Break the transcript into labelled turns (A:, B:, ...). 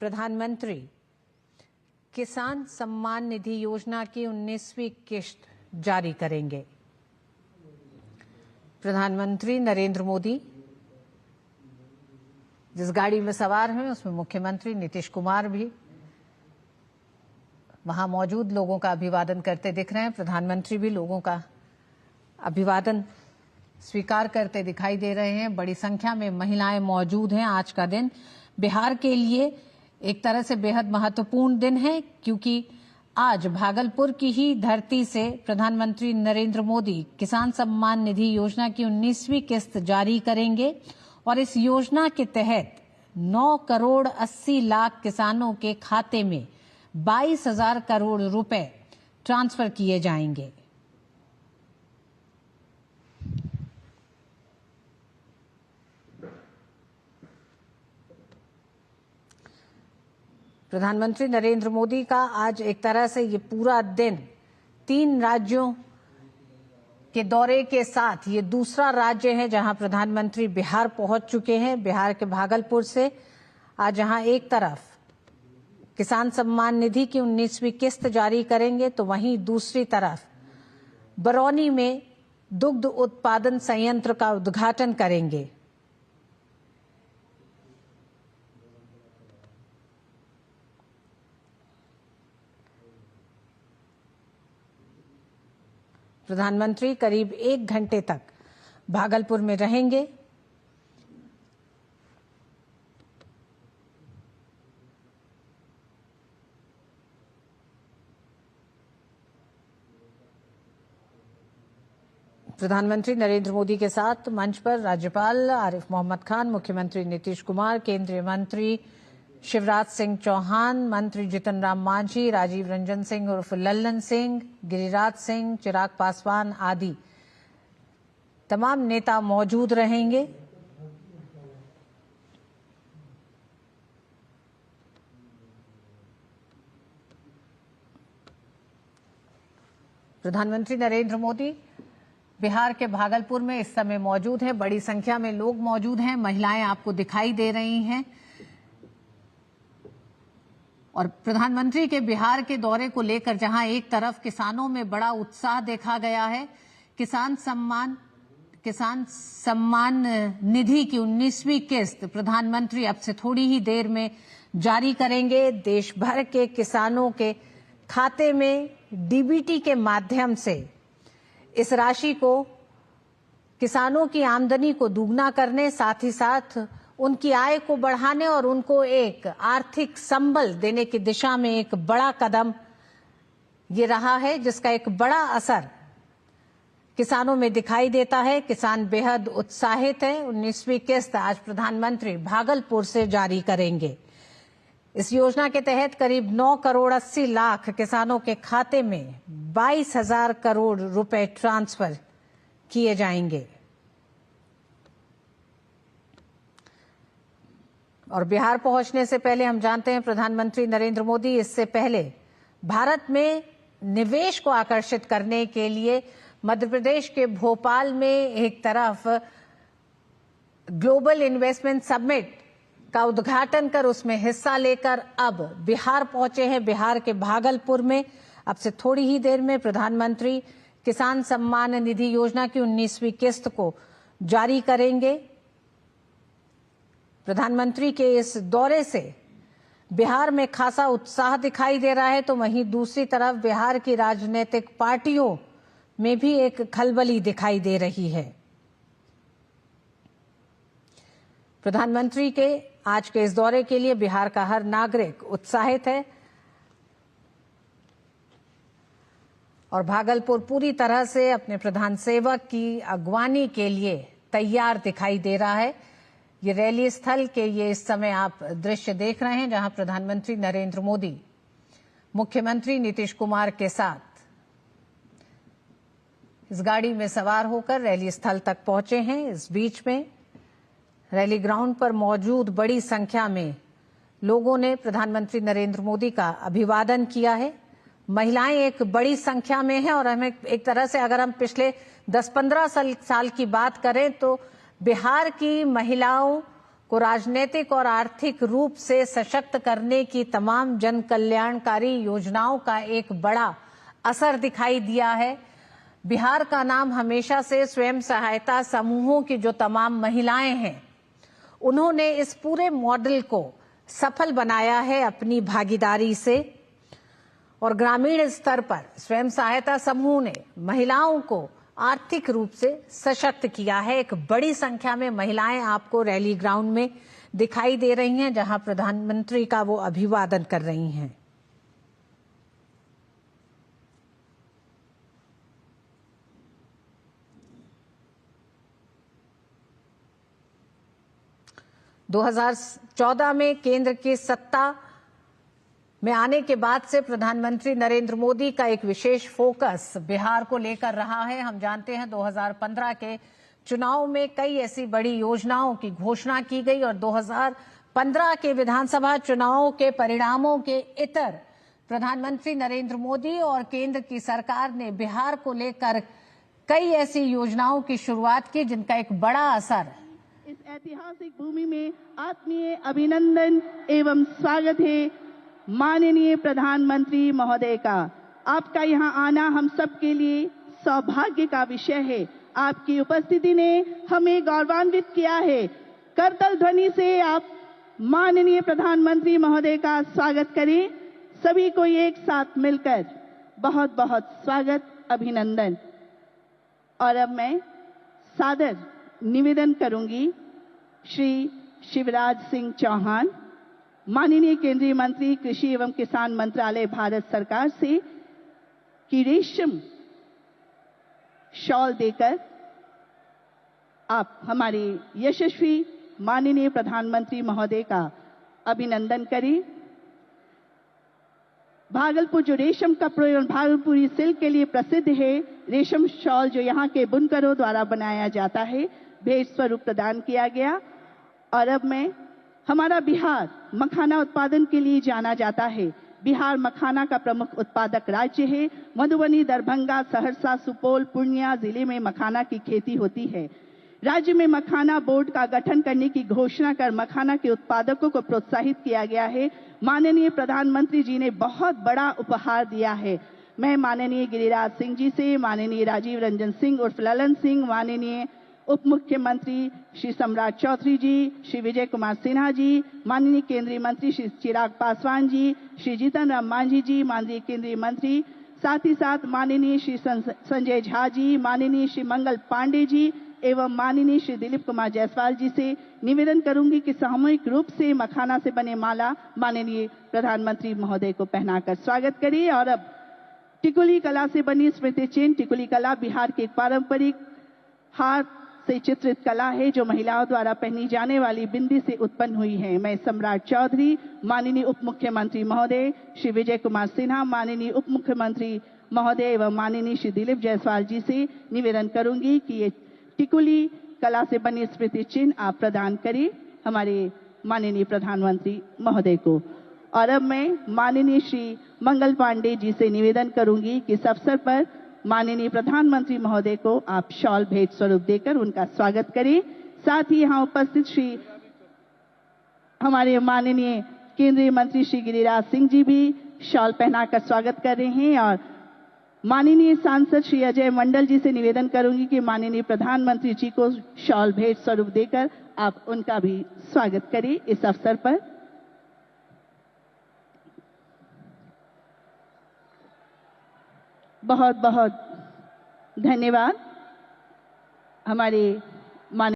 A: प्रधानमंत्री किसान सम्मान निधि योजना की 19वीं किश्त जारी करेंगे। प्रधानमंत्री नरेंद्र मोदी जिस गाड़ी में सवार हैं उसमें मुख्यमंत्री नीतीश कुमार भी वहां मौजूद लोगों का अभिवादन करते दिख रहे हैं। प्रधानमंत्री भी लोगों का अभिवादन स्वीकार करते दिखाई दे रहे हैं। बड़ी संख्या में महिलाएं मौजूद हैं। आज का दिन बिहार के लिए एक तरह से बेहद महत्वपूर्ण दिन है, क्योंकि आज भागलपुर की ही धरती से प्रधानमंत्री नरेंद्र मोदी किसान सम्मान निधि योजना की 19वीं किस्त जारी करेंगे और इस योजना के तहत 9 करोड़ 80 लाख किसानों के खाते में 22,000 करोड़ रुपए ट्रांसफर किए जाएंगे। प्रधानमंत्री नरेंद्र मोदी का आज एक तरह से ये पूरा दिन 3 राज्यों के दौरे के साथ ये दूसरा राज्य है जहां प्रधानमंत्री बिहार पहुंच चुके हैं। बिहार के भागलपुर से आज जहां एक तरफ किसान सम्मान निधि की 19वीं किस्त जारी करेंगे तो वहीं दूसरी तरफ बरौनी में दुग्ध उत्पादन संयंत्र का उद्घाटन करेंगे। प्रधानमंत्री करीब 1 घंटे तक भागलपुर में रहेंगे। प्रधानमंत्री नरेंद्र मोदी के साथ मंच पर राज्यपाल आरिफ मोहम्मद खान, मुख्यमंत्री नीतीश कुमार, केंद्रीय मंत्री शिवराज सिंह चौहान, मंत्री जीतन राम मांझी, राजीव रंजन सिंह उर्फ लल्लन सिंह, गिरिराज सिंह, चिराग पासवान आदि तमाम नेता मौजूद रहेंगे। प्रधानमंत्री नरेंद्र मोदी बिहार के भागलपुर में इस समय मौजूद हैं। बड़ी संख्या में लोग मौजूद हैं। महिलाएं आपको दिखाई दे रही हैं और प्रधानमंत्री के बिहार के दौरे को लेकर जहां एक तरफ किसानों में बड़ा उत्साह देखा गया है, किसान सम्मान निधि की 19वीं किस्त प्रधानमंत्री अब से थोड़ी ही देर में जारी करेंगे। देश भर के किसानों के खाते में डीबीटी के माध्यम से इस राशि को किसानों की आमदनी को दुगना करने, साथ ही साथ उनकी आय को बढ़ाने और उनको एक आर्थिक संबल देने की दिशा में एक बड़ा कदम ये रहा है, जिसका एक बड़ा असर किसानों में दिखाई देता है। किसान बेहद उत्साहित है। 19वीं किस्त आज प्रधानमंत्री भागलपुर से जारी करेंगे। इस योजना के तहत करीब 9 करोड़ 80 लाख किसानों के खाते में 22,000 करोड़ रुपए ट्रांसफर किए जाएंगे। और बिहार पहुंचने से पहले हम जानते हैं प्रधानमंत्री नरेंद्र मोदी इससे पहले भारत में निवेश को आकर्षित करने के लिए मध्य प्रदेश के भोपाल में एक तरफ ग्लोबल इन्वेस्टमेंट समिट का उद्घाटन कर उसमें हिस्सा लेकर अब बिहार पहुंचे हैं। बिहार के भागलपुर में अब से थोड़ी ही देर में प्रधानमंत्री किसान सम्मान निधि योजना की 19वीं किस्त को जारी करेंगे। प्रधानमंत्री के इस दौरे से बिहार में खासा उत्साह दिखाई दे रहा है, तो वहीं दूसरी तरफ बिहार की राजनीतिक पार्टियों में भी एक खलबली दिखाई दे रही है। प्रधानमंत्री के आज के इस दौरे के लिए बिहार का हर नागरिक उत्साहित है और भागलपुर पूरी तरह से अपने प्रधान सेवक की अगवानी के लिए तैयार दिखाई दे रहा है। ये रैली स्थल के ये इस समय आप दृश्य देख रहे हैं, जहां प्रधानमंत्री नरेंद्र मोदी मुख्यमंत्री नीतीश कुमार के साथ इस गाड़ी में सवार होकर रैली स्थल तक पहुंचे हैं। इस बीच में रैली ग्राउंड पर मौजूद बड़ी संख्या में लोगों ने प्रधानमंत्री नरेंद्र मोदी का अभिवादन किया है। महिलाएं एक बड़ी संख्या में हैं और हमें एक तरह से अगर हम पिछले 10-15 साल की बात करें तो बिहार की महिलाओं को राजनीतिक और आर्थिक रूप से सशक्त करने की तमाम जन कल्याणकारी योजनाओं का एक बड़ा असर दिखाई दिया है। बिहार का नाम हमेशा से स्वयं सहायता समूहों की जो तमाम महिलाएं हैं, उन्होंने इस पूरे मॉडल को सफल बनाया है अपनी भागीदारी से, और ग्रामीण स्तर पर स्वयं सहायता समूह ने महिलाओं को आर्थिक रूप से सशक्त किया है। एक बड़ी संख्या में महिलाएं आपको रैली ग्राउंड में दिखाई दे रही हैं, जहां प्रधानमंत्री का वो अभिवादन कर रही हैं। दो 2014 में केंद्र की सत्ता में आने के बाद से प्रधानमंत्री नरेंद्र मोदी का एक विशेष फोकस बिहार को लेकर रहा है। हम जानते हैं 2015 के चुनाव में कई ऐसी बड़ी योजनाओं की घोषणा की गई और 2015 के विधानसभा चुनावों के परिणामों के इतर प्रधानमंत्री नरेंद्र मोदी और केंद्र की सरकार ने बिहार को लेकर कई ऐसी योजनाओं की शुरुआत की, जिनका एक बड़ा असर
B: इस ऐतिहासिक भूमि में आत्मीय अभिनंदन एवं स्वागत है माननीय प्रधानमंत्री महोदय का। आपका यहां आना हम सब के लिए सौभाग्य का विषय है। आपकी उपस्थिति ने हमें गौरवान्वित किया है। करतल ध्वनि से आप माननीय प्रधानमंत्री महोदय का स्वागत करें। सभी को एक साथ मिलकर बहुत बहुत स्वागत, अभिनंदन। और अब मैं सादर निवेदन करूंगी श्री शिवराज सिंह चौहान, माननीय केंद्रीय मंत्री कृषि एवं किसान मंत्रालय भारत सरकार से, कि रेशम शॉल देकर आप हमारे यशस्वी माननीय प्रधानमंत्री महोदय का अभिनंदन करें। भागलपुर जो रेशम कपड़ों एवं भागलपुरी सिल्क के लिए प्रसिद्ध है, रेशम शॉल जो यहाँ के बुनकरों द्वारा बनाया जाता है, भेंट स्वरूप प्रदान किया गया। और अब मैं, हमारा बिहार मखाना उत्पादन के लिए जाना जाता है। बिहार मखाना का प्रमुख उत्पादक राज्य है। मधुबनी, दरभंगा, सहरसा, सुपौल, पूर्णिया जिले में मखाना की खेती होती है। राज्य में मखाना बोर्ड का गठन करने की घोषणा कर मखाना के उत्पादकों को प्रोत्साहित किया गया है। माननीय प्रधानमंत्री जी ने बहुत बड़ा उपहार दिया है। मैं माननीय गिरिराज सिंह जी से, माननीय राजीव रंजन सिंह उर्फ ललन सिंह, माननीय उप मुख्यमंत्री श्री सम्राट चौधरी जी, श्री विजय कुमार सिन्हा जी, माननीय केंद्रीय मंत्री श्री चिराग पासवान जी, श्री जीतन राम मांझी जी, माननीय केंद्रीय मंत्री, साथ ही साथ माननीय श्री संजय झा जी, माननीय श्री मंगल पांडे जी एवं माननीय श्री दिलीप कुमार जायसवाल जी से निवेदन करूंगी कि सामूहिक रूप से मखाना से बने माला माननीय प्रधानमंत्री महोदय को पहनाकर स्वागत करिए। और अब टिकुली कला से बनी स्मृति चिन्ह। टिकुली कला बिहार की एक पारंपरिक हाथ से चित्रित कला है, जो महिलाओं द्वारा पहनी जाने वाली बिंदी से उत्पन्न हुई है। मैं सम्राट चौधरी, माननीय उप मुख्यमंत्री महोदय श्री विजय कुमार सिन्हा, माननीय उप मुख्यमंत्री महोदय एवं माननीय श्री दिलीप जायसवाल जी से निवेदन करूंगी कि ये टिकुली कला से बनी स्मृति चिन्ह आप प्रदान करें हमारे माननीय प्रधानमंत्री महोदय को। और अब मैं माननीय श्री मंगल पांडे जी से निवेदन करूंगी कि इस अवसर पर माननीय प्रधानमंत्री महोदय को आप शॉल भेंट स्वरूप देकर उनका स्वागत करें। साथ ही यहाँ उपस्थित श्री हमारे माननीय केंद्रीय मंत्री श्री गिरिराज सिंह जी भी शॉल पहनाकर स्वागत कर रहे हैं। और माननीय सांसद श्री अजय मंडल जी से निवेदन करूंगी कि माननीय प्रधानमंत्री जी को शॉल भेंट स्वरूप देकर आप उनका भी स्वागत करें इस अवसर पर। बहुत बहुत धन्यवाद। हमारे